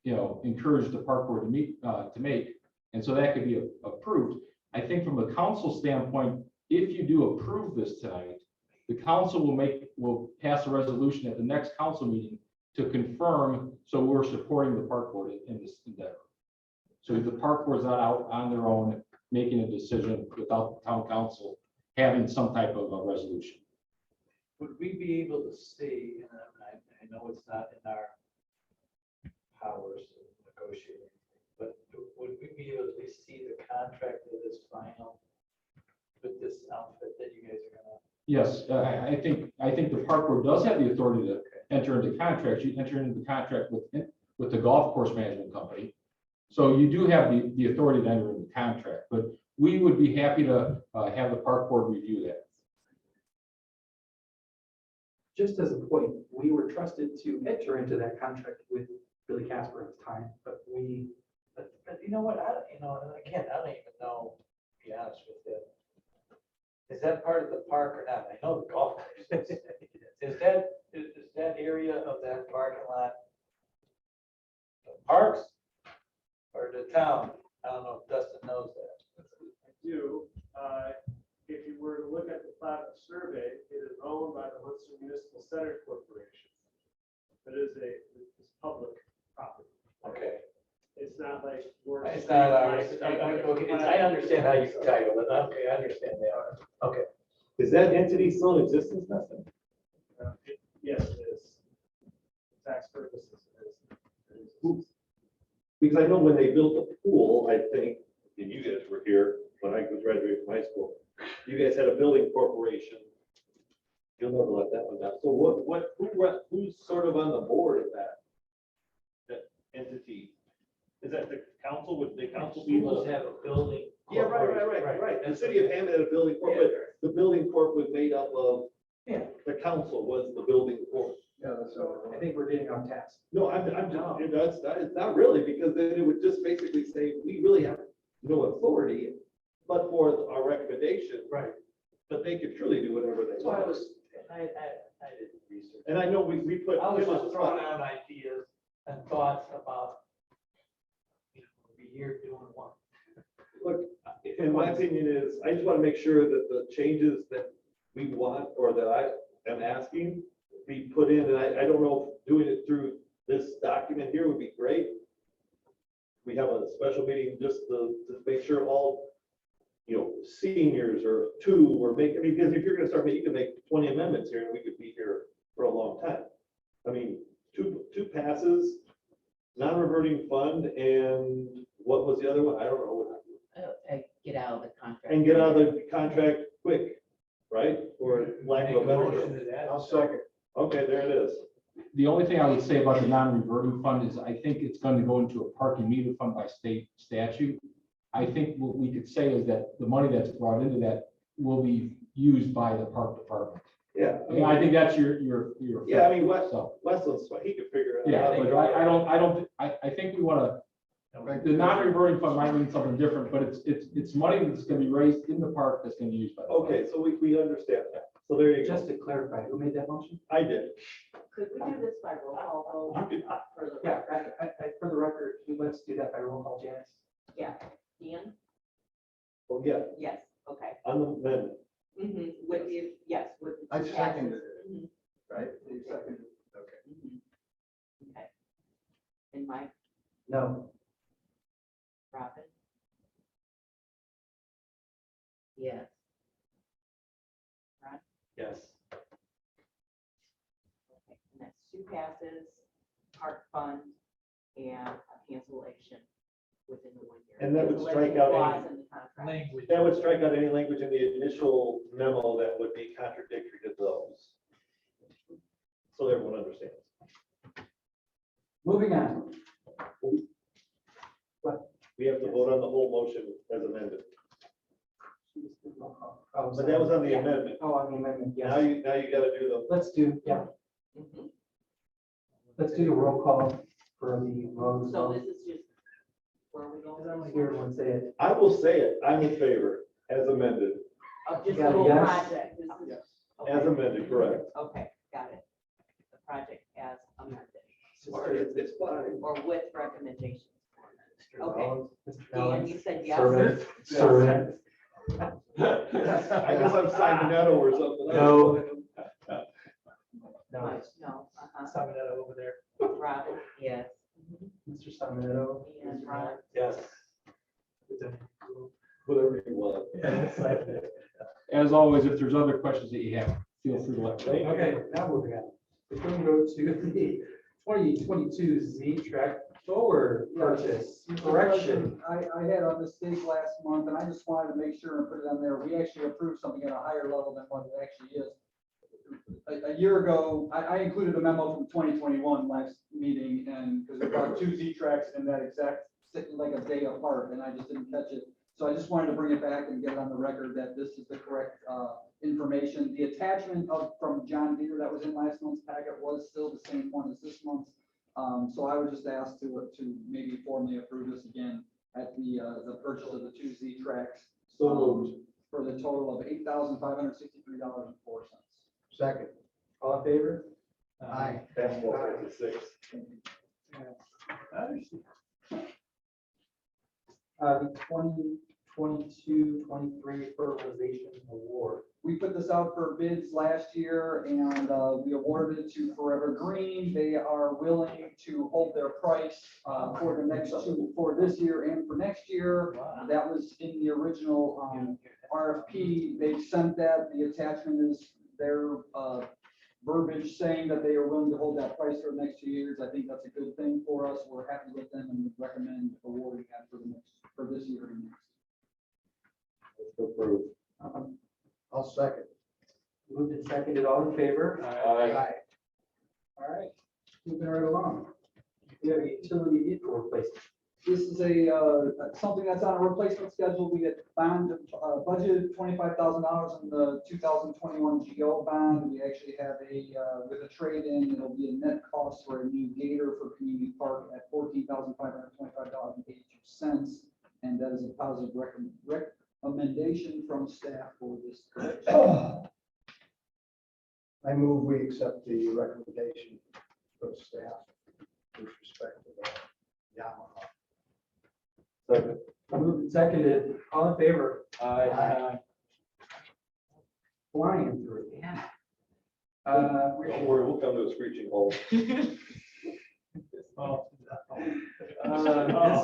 encourage the park board to make, and so that could be approved. I think from a council standpoint, if you do approve this tonight, the council will pass a resolution at the next council meeting to confirm, so we're supporting the park board in this endeavor. So the park board's not out on their own making a decision without the town council having some type of a resolution. Would we be able to see, and I know it's not in our powers to negotiate, but would we be able to see the contract that is final with this outfit that you guys are gonna? Yes, I think the park board does have the authority to enter into contracts. You enter into the contract with the golf course management company. So you do have the authority to enter into the contract, but we would be happy to have the park board review that. just as a point, we were trusted to enter into that contract with Billy Casper at the time, but But you know what, and again, I don't even know, to be honest with you. Is that part of the park or not? I know the golf course is. Is that area of that parking lot the parks or the town? I don't know if Dustin knows that. I do. If you were to look at the plat of the survey, it is owned by the Munster Municipal Center Corporation. It is it's public property. Okay. It's not like. we're- It's not ours. I understand how you title it. Okay, I understand that. Okay. is that entity still in existence, Dustin? Yes, it is. Tax purposes, it is. Because I know when they built the pool, I think, and you guys were here when I graduated from high school, you guys had a building corporation. You'll never let that one down. So who's sort of on the board of that entity? Is that the council? Would the council be? Schools have a building. Yeah, right. The city of Hammond had a building corp, but the building corp was made up of, yeah, the council was the building corp. Yeah, so. I think we're getting off task. No, I'm just, it's not really, because then it would just basically say, we really have no authority, but for our recommendation. Right. But they could truly do whatever they That's why I want. was, I didn't research. And I know we put. I was just throwing out ideas and thoughts about, be here doing one. Look, in my opinion is, I just want to make sure that the changes that we want, or that I am asking, be put in, and I don't know, if doing it through this document here would be great. We have a special meeting just to make sure all, seniors or two, or make, because if you're gonna start, you can make 20 amendments here, and we could be here for a long time. I mean, two passes, non-reverting fund, and what was the other one? I don't know. Get out of the contract. And get out of the contract quick, right? Or lack of a better Motion term. to that. I'll second. Okay, there it is. The only thing I would say about the non-reverting fund is I think it's going to go into a parking meter fund by state statute. I think what we could say is that the money that's brought into that will be used by the park department. Yeah. And I think that's your. Yeah, I mean, So, Westland's, he could figure it yeah, out. but I think we want to, the non-reverting fund might mean something different, but it's money that's going to be raised in the park that's going to be used by. the park. Okay, so we understand that. So there you go. Just to clarify, who made that motion? I did. Could we do this by roll call vote? You could- For the Yeah, record? for the record, let's do that by roll call, Janice. Yeah, Ian? Well, yeah, Yes, okay. on the amendment. With the, yes, with. the I two seconded passes. Mhm, Right? You seconded. Okay. mhm. Okay. And Mike, No. Robin, Yes. Yes. okay, and that's two passes, park fund, and a cancellation within the 1 year. And that would strike Cancellation out clause any- in the contract. Language. That would strike out any language in the initial memo that would be contradictory to those. So everyone understands. Moving on. We have to vote on the whole motion as amended. Oh, But that was on the Yeah. amendment. Oh, on the amendment, Now yes. now you gotta do the, Let's do, yeah, Mhm. let's do the roll call for the roads. So this is just, where are we going? Here, everyone say it. I will say it, I'm in favor, as amended, Of just Yeah, the whole yes. project. This is- Yes. okay. as amended, correct. Okay, got it. The project as amended, It's fine. or with recommendations. Okay. Mr. Ian, Collins. you said yes? Servant. Servant. I guess I'm signing that or something. No. No. Mike, no, uh-huh. Summing that over there. Robin, Yes. Mr. Simoneto. and Ron, Yes. Whatever you want. As always, if there's other questions that you have, feel free to let me know. Okay, now moving on. We're going to go to the 2022 Z-Track Forward purchase correction. I had a mistake last month, and I just wanted to make sure and put it on there. We actually approved something at a higher level than what it actually is. A year ago, I included a memo from 2021 last meeting, and because we brought two Z-Tracks in that exact, like a day apart, and I just didn't catch it. So I just wanted to bring it back and get it on the record that this is the correct information. The attachment from John Deere that was in last month's packet was still the same one as this month's. So I would just ask to maybe formally approve this again at the purchase of the two Z-Tracks. So moved. For the total of $8,563.04. Second. All in favor? Aye. That's 456. The 2022-23 fertilization award. We put this out for bids last year and we awarded it to Forever Green. They are willing to hold their price for the next two, for this year and for next year. That was in the original RFP. They've sent that. The attachment is their verbiage saying that they are willing to hold that price for the next 2 years. I think that's a good thing for us. We're happy with them and recommend awarding that for this year and next. Approved. I'll second. Moved and seconded, all in favor? Aye. All right, moving right along. We have a utility vehicle replacement. This is something that's on a replacement schedule. We had budgeted $25,000 in the 2021 GO bond. We actually have with a trade-in, it'll be a net cost for a new Gator for Community Park at $14,525.82. And that is a positive recommendation from staff for this correction. I move we accept the recommendation of staff with respect to the Yamaha. Second. Moved and seconded, all in favor? Aye. Flying through. Yeah. Don't worry, we'll come to a screeching halt. This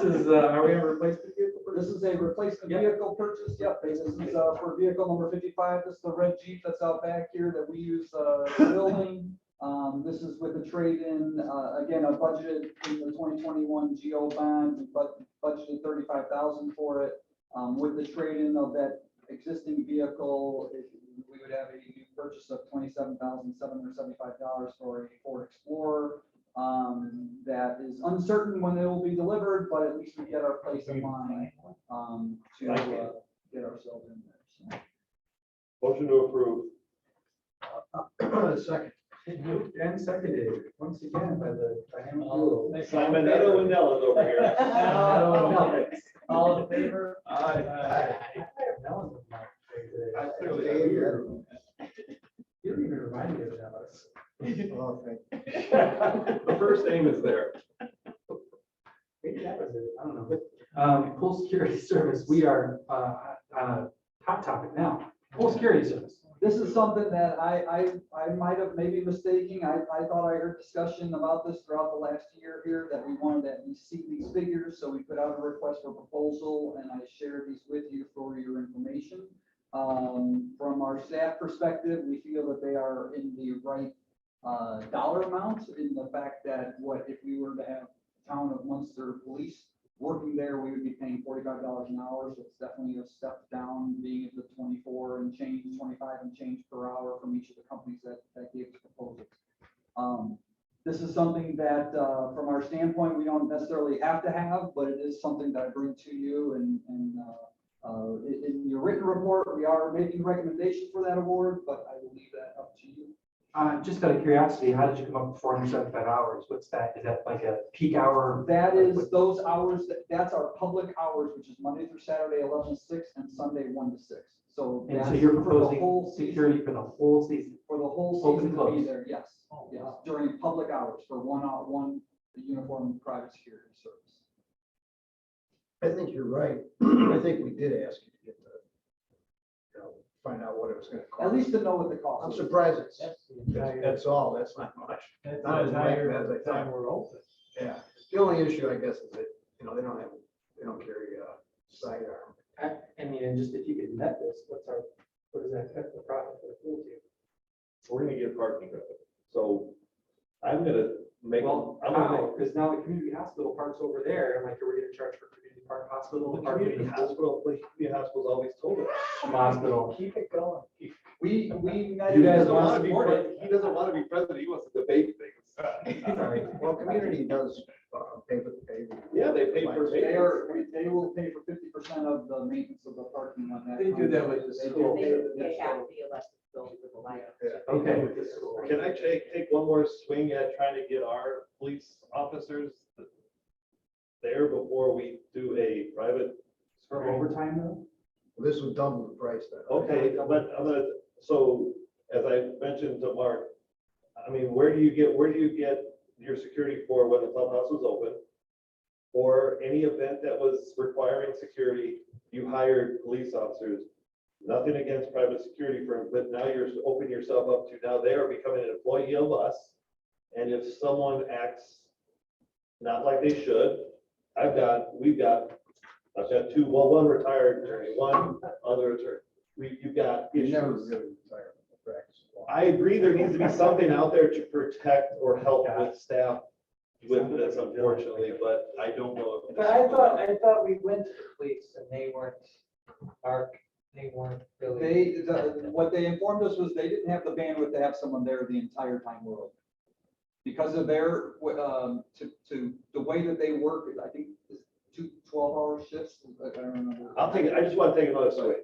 is, are we gonna replace the vehicle? This is a replacement vehicle purchase. Yep, this is for vehicle number 55. This is the red Jeep that's out back here that we use building. This is with the trade-in, again, I budgeted in the 2021 GO bond, but budgeted 35,000 for it. With the trade-in of that existing vehicle, we would have a new purchase of $27,775 for a Ford Explorer. That is uncertain when it will be delivered, but at least we get our place in line to get ourselves in there. Motion to approve. Second. Moved and seconded, once again, by the dynamic duo. Simon Neto and Nellis over here. All in favor? I have Melons in my face today. You don't even remind me of Melons. Oh, thank The first name is there. Maybe that was it, I don't know. Pool security service, we are on a hot topic now. Pool security service. This is something that I might have maybe mistaken. I thought I heard discussion about this throughout the last year here, that we wanted to at least see these figures, so we put out a request for proposal, and I shared these with you for your information. From our staff perspective, we feel that they are in the right dollar amount, in the fact that what if we were to have town of Munster police working there, we would be paying $45 an hour, so it's definitely a step down, being at the 24 and change, 25 and change per hour from each of the companies that gave us proposals. This is something that, from our standpoint, we don't necessarily have to have, but it is something that I bring to you, and in your written report, we are making recommendations for that award, but I will leave that up to you. Just out of curiosity, how did you come up with 475 hours? What's that? Is that like a peak hour? That is those hours, that's our public hours, which is Monday through Saturday, 11 to 6, and Sunday, 1 to 6. So. And so that's you're for the proposing whole season. security for the whole season? For the whole Open season and to be close. there, yes, yes, during public hours for one uniform private security service. I think you're right. I think we did ask you to get the, find out what it was gonna cost. At least to know what the cost I'm is. surprised it's, That's the entire, that's all, that's not much. that's Not the as bad entire as I thought. time we're open. Yeah, the only issue, I guess, is that, they don't carry a sidearm. I mean, and just if you could net this, what is that, the profit for the pool team? We're gonna get parking revenue. So I'm gonna make, Well, I'm gonna how? Because now the community hospital parks over there, and like, are we gonna charge for community park hospital? make, the community hospital, the community hospital's always told us. Hospital. Keep it going. We. He guys doesn't wanna wanna be, support it? he doesn't wanna be president, he wants to debate things. Sorry. Well, community does pay for the pay. Yeah, they pay for They will pay for 50% of the maintenance of the parking on that. They do that with the They do. school. They have the electric bill for the light. Okay. Can I take one more swing at trying to get our police officers there before we do a private? For overtime though? This would double the price then. Okay, but so as I mentioned to Mark, I mean, where do you get your security for when the clubhouse was open? Or any event that was requiring security, you hired police officers. Nothing against private security firms, but now you're opening yourself up to, now they are becoming an employee of us. And if someone acts not like they should, I've got two, well, one retired attorney, one other attorney. You've got You never issues. really retire from the practice law. I agree, there needs to be something out there to protect or help with staff with this, unfortunately, but I don't know. if- But I thought we went to the police and they weren't, they weren't really. What they informed us was they didn't have the bandwidth to have someone there the entire time we're open. Because of their, to the way that they work, I think it's 2 12-hour shifts, I don't remember. I just want to take another swing.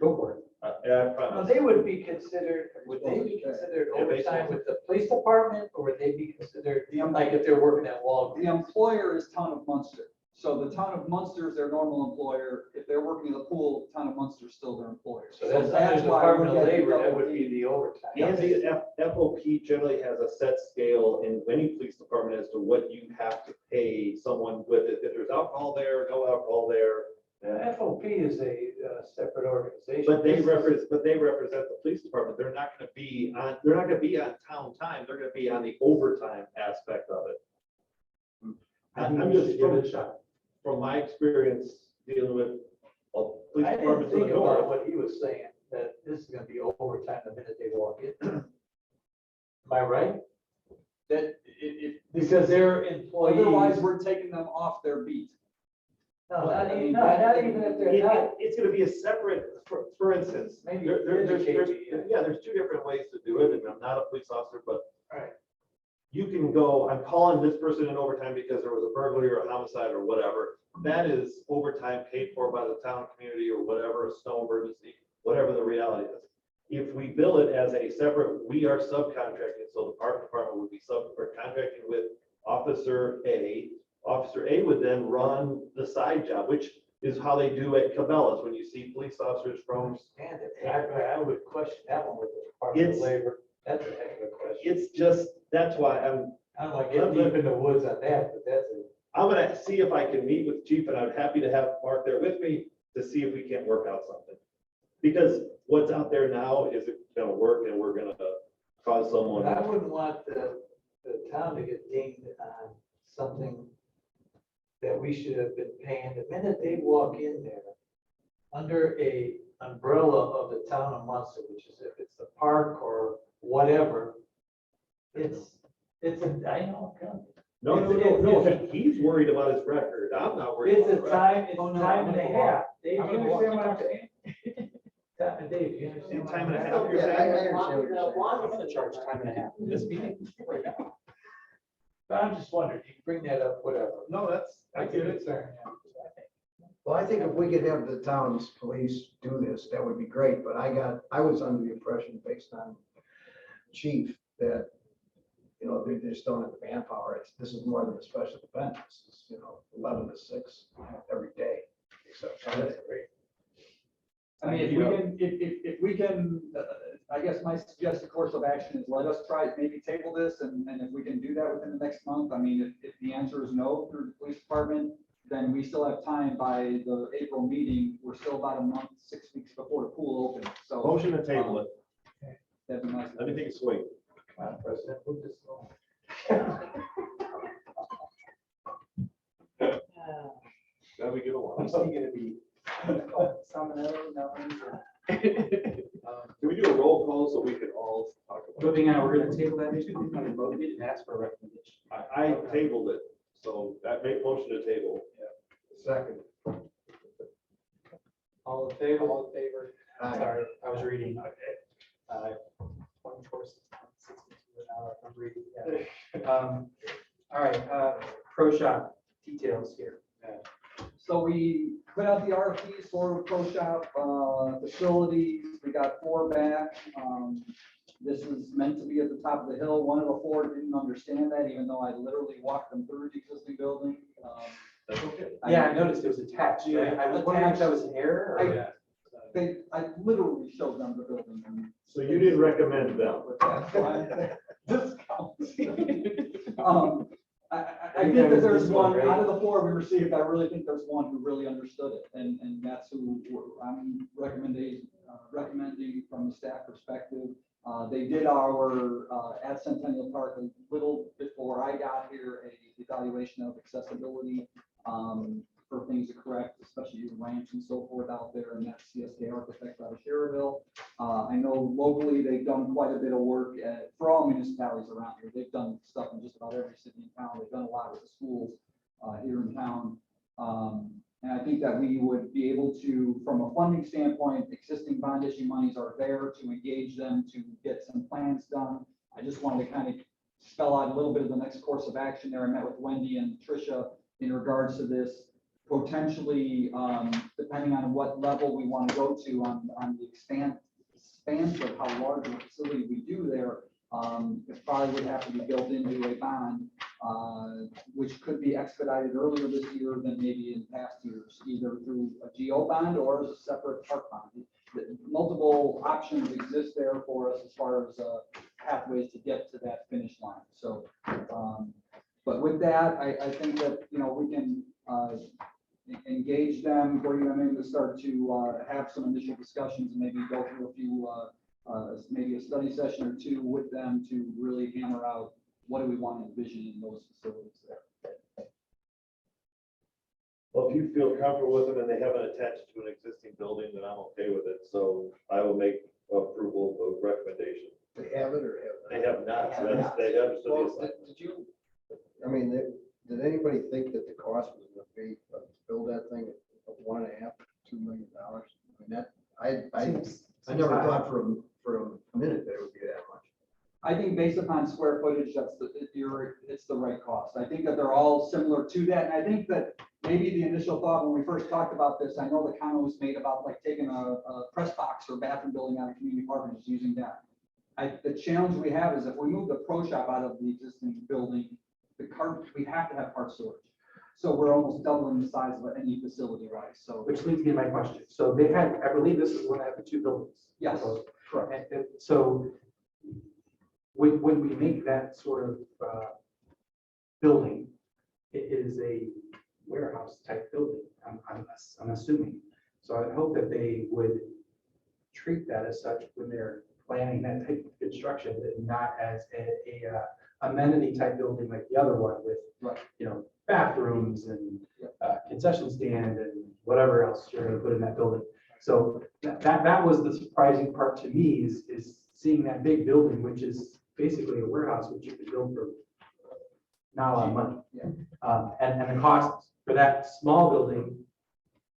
Go for it. Yeah, I Now, promise. they would be considered, would they be considered Yeah, based overtime on- with the police department, or would they be considered, like if they're working at Walgreens? The employer is Town of Munster. So the Town of Munster is their normal employer. If they're working in the pool, Town of Munster is still their employer. So that's under the why we're Department of getting Labor, that double would be the overtime. overtime. And the FOP generally has a set scale in any police department as to what you have to pay someone with it. If there's alcohol there, no alcohol there. FOP is a separate organization. But they represent the police department. They're not gonna be on town time. They're gonna be on the overtime aspect of it. I'm just Give it a shot. from my experience dealing with police I didn't departments in the think about north. what he was saying, that this is gonna be overtime the minute they walk in. Am I right? That because they're employees. Otherwise, we're taking them off their beat. No, not even if they're not. It's gonna be a separate, for instance, Maybe there's educate me. there's two different ways to do it, and I'm not a police officer, but Right. you can go, I'm calling this person in overtime because there was a burglary or a homicide or whatever. That is overtime paid for by the town, community, or whatever, a snow emergency, whatever the reality is. If we bill it as a separate, we are subcontracting, so the park department would be or contracting with Officer A. Officer A would then run the side job, which is how they do at Cabela's, when you see police officers from. And I would question that one with the Department of It's- Labor. That's a heck of a question. It's just, that's why I don't want to get deep in the woods on that, but that's a. I'm gonna see if I can meet with Chief, and I'm happy to have Mark there with me to see if we can't work out something. Because what's out there now isn't gonna work, and we're gonna cause someone. I wouldn't want the town to get dinged on something that we should have been paying. The minute they walk in there, under a umbrella of the town of Munster, which is if it's the park or whatever, I know. No, he's worried about his record. I'm not worried. It's about a the record. time, it's Oh, no, time I'm and a gonna go half. Dave, I'm you gonna walk understand what you I'm saying? Dave, you understand? what Time I'm and a saying? half, you're Yeah, I saying? understand what you're saying. I'm gonna charge time and a half in this meeting right now. But I'm just wondering, you can bring that up, whatever. No, I get it. Concern, yeah. Well, I think if we could have the town's police do this, that would be great, but I was under the impression based on chief that, they just don't have the manpower. This is more than a special event. This is, 11 to 6 every day. Except Sunday. I mean, if we can, I guess my suggested course of action is let us try, maybe table this, and if we can do that within the next month, I mean, if the answer is no through the police department, then we still have time by the April meeting. We're still about a month, 6 weeks before the pool opens, so Motion to table it. that'd be nice. Let me take a swing. Come on, President, move this along. Now we get along. Who's he gonna be? Salmonella, Can we do a roll call so we can all talk about it? Moving on, we're gonna table that issue. We're gonna vote it and ask for a recommendation. I tabled it, so that make motion to table. Second. All in favor? All in favor? Aye. Sorry, I was reading. 24, 62 an hour, I'm reading. Yeah. All right, pro shop details here. So we put out the RFPs for pro shop facilities. We got 4 back. This is meant to be at the top of the hill. One of the 4 didn't understand that, even though I literally walked them through the existing building. That's okay. Yeah, I noticed it was attached. Yeah, I was wondering if that was an error or. I- I literally showed them the building. And So you didn't recommend them? with that, so this counts. I think that there's one, out of the 4 we received, I really think there's one who really understood it, and that's who I'm recommending from the staff perspective. They did our, at Centennial Park, a little before I got here, a evaluation of accessibility for things to correct, especially ramps and so forth out there, and that's CSK Architects out of Sherrville. I know locally, they've done quite a bit of work for all municipalities around here. They've done stuff in just about every city in town. They've done a lot with the schools here in town. And I think that we would be able to, from a funding standpoint, existing bond issue monies are there to engage them to get some plans done. I just wanted to kind of spell out a little bit of the next course of action there. I met with Wendy and Tricia in regards to this. Potentially, depending on what level we want to go to on the expanse of how large of a facility we do there, it probably would have to be built into a bond, which could be expedited earlier this year than maybe in past years, either through a GO bond or as a separate park bond. multiple options exist there for us as far as pathways to get to that finish line. So, but with that, I think that, you know, we can engage them, bring them in to start to have some initial discussions and maybe go through a few, maybe a study session or two with them to really hammer out what do we want to envision in those facilities there. Well, if you feel comfortable with them and they haven't attached to an existing building, then I'm okay with it. So I will make approval of recommendation. They have it or have They have not, so They have that's, they have, so Well, it's like, did you, I mean, did anybody think that the cost was gonna be, to build that thing at $1.5 to $2 million? I mean, that, I never thought for a minute that it would be that much. I think based upon square footage, it's the right cost. I think that they're all similar to that. And I think that maybe the initial thought when we first talked about this, I know the comment was made about like taking a press box or bathroom building out of community park and just using that. The challenge we have is if we move the pro shop out of the existing building, we have to have part storage. So we're almost doubling the size of any facility, right? So, Which leads me to my question. So they had, I believe this is one of the two buildings. yes, correct. And so when we make that sort of building, it is a warehouse type building, I'm assuming. So I hope that they would treat that as such when they're planning that type of construction, and not as a amenity type building like the other one with, Right. you know, bathrooms and concession stand and whatever else you're gonna put in that building. So that was the surprising part to me is seeing that big building, which is basically a warehouse, which you could build for not a lot of money. Yeah. And the cost for that small building,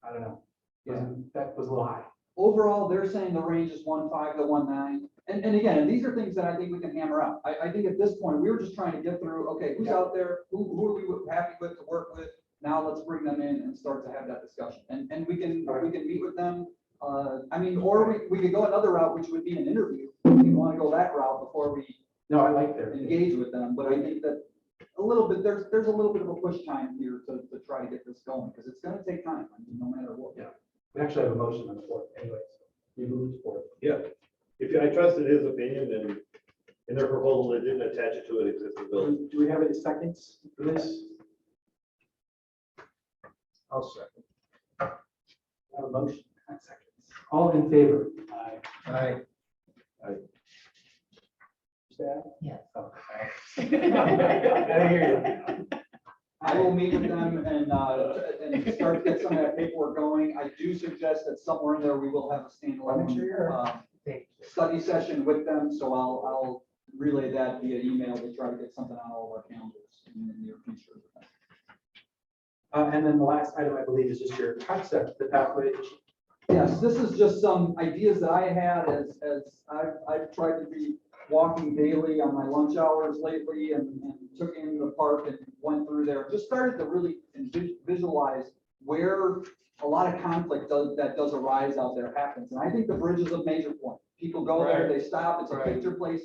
I don't know, Yeah. that was a little high. Overall, they're saying the range is 1.5 to 1.9. And again, these are things that I think we can hammer out. I think at this point, we were just trying to get through, okay, who's out there? Who are we happy with to work with? Now let's bring them in and start to have that discussion. And we can meet with them. I mean, or we could go another route, which would be an interview. If you want to go that route before we No, I like their. engage with them. But I think that a little bit, there's a little bit of a push time here to try to get this going, because it's gonna take time, I mean, no matter what. Yeah. We actually have a motion on the floor anyways. We moved forward. yeah. If I trusted his opinion and in their proposal, they didn't attach it to an existing building. Do we have any seconds for this? I'll second. I have a motion, not seconds. All in favor? Aye. Staff? Yes. Oh, I hear you. I will meet with them and start to get some of that paperwork going. I do suggest that somewhere in there, we will have a Make sure you're- standalone Thank you. study session with them, so I'll relay that via email to try to get something on all of our calendars in the near future. And then the last item, I believe, is just your concept, the pathway. Yes, this is just some ideas that I had as I've tried to be walking daily on my lunch hours lately and took in the park and went through there. Just started to really visualize where a lot of conflict that does arise out there happens. And I think the bridge is a major point. People go there, they stop, it's a Right. picture place,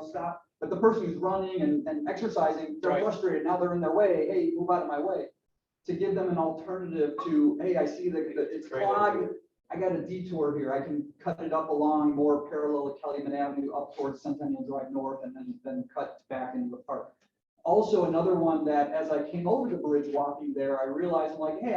stop. But the person who's running and exercising, they're Right. frustrated. Now they're in their way. Hey, move out of my way. To give them an alternative to, hey, I see that it's Great clogged. I got a detour here. I can cut it up along more parallel to Kellyman Avenue up towards Centennial Drive North and then cut back into the park. Also, another one that as I came over the bridge walking there, I realized I'm like, hey,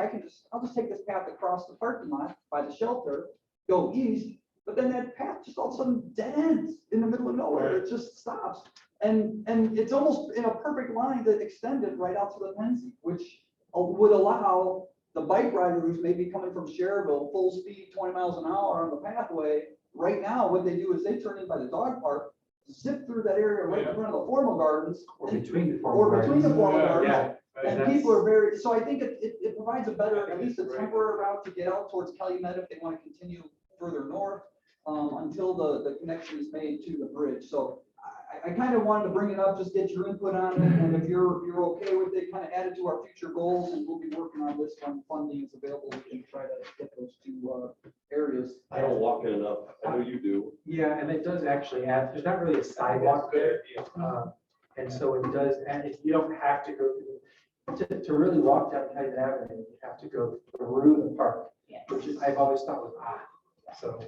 I'll just take this path across the parking lot by the shelter, go east, but then that path just all of a sudden dead ends in the middle of nowhere. It just stops. And it's almost in a perfect line to extend it right out to the Pennsy, which would allow the bike rider who's maybe coming from Cherville, full speed, 20 miles an hour on the pathway. Right now, what they do is they turn in by the dog park, zip through that area right in front of the formal gardens. Or and- between the Or formal between the gardens. formal gardens. Yeah. And That's- people are very, so I think it provides a better, at least a Right. temporary route to get out towards Calumet if they want to continue further north, until the connection is made to the bridge. So I kind of wanted to bring it up, just get your input on it, and if you're okay with it, kind of add it to our future goals, and we'll be working on this when funding is available. We can try to get those two areas. I don't walk it enough. I know you do. Yeah, and it does actually add, there's not really a sidewalk there. And so it does, and you don't have to go through, to really walk down Calumet Avenue, you have to go through the park, Yes. which is, I've always thought was odd. So,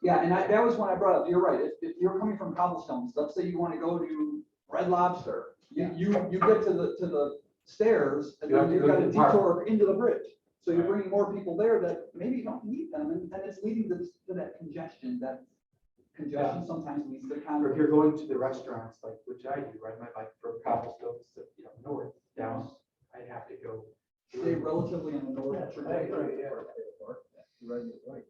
Yeah, and that was when I brought up, you're right, if you're coming from Cobblestones, let's say you want to go to Red Lobster, you get to the stairs, and You have then to you've go got to to the park. detour into the bridge. So you're bringing more people there that maybe you don't need them, and it's leading to that congestion, sometimes leads to or if conflict. you're going to the restaurants, like, which I do, right, like from Cobblestones to, north, down, I'd have to go. Stay relatively on the north trajectory. Right, right.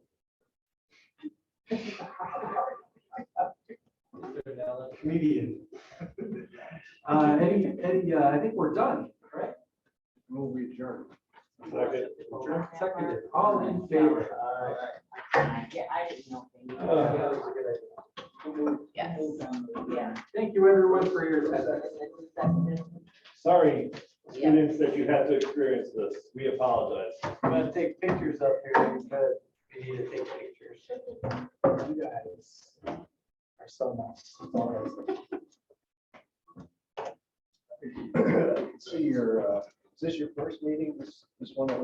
Comedian. I think we're done, right? Move we adjourn. Seconded, all in favor? Yeah, I didn't know. Yes. Yeah. Thank you, everyone, for your attendance. Sorry, Yeah. students, that you had to experience this. We apologize. I'm gonna take pictures up here because we need to take pictures. You guys are so nice. See your, is this your first meeting, this one that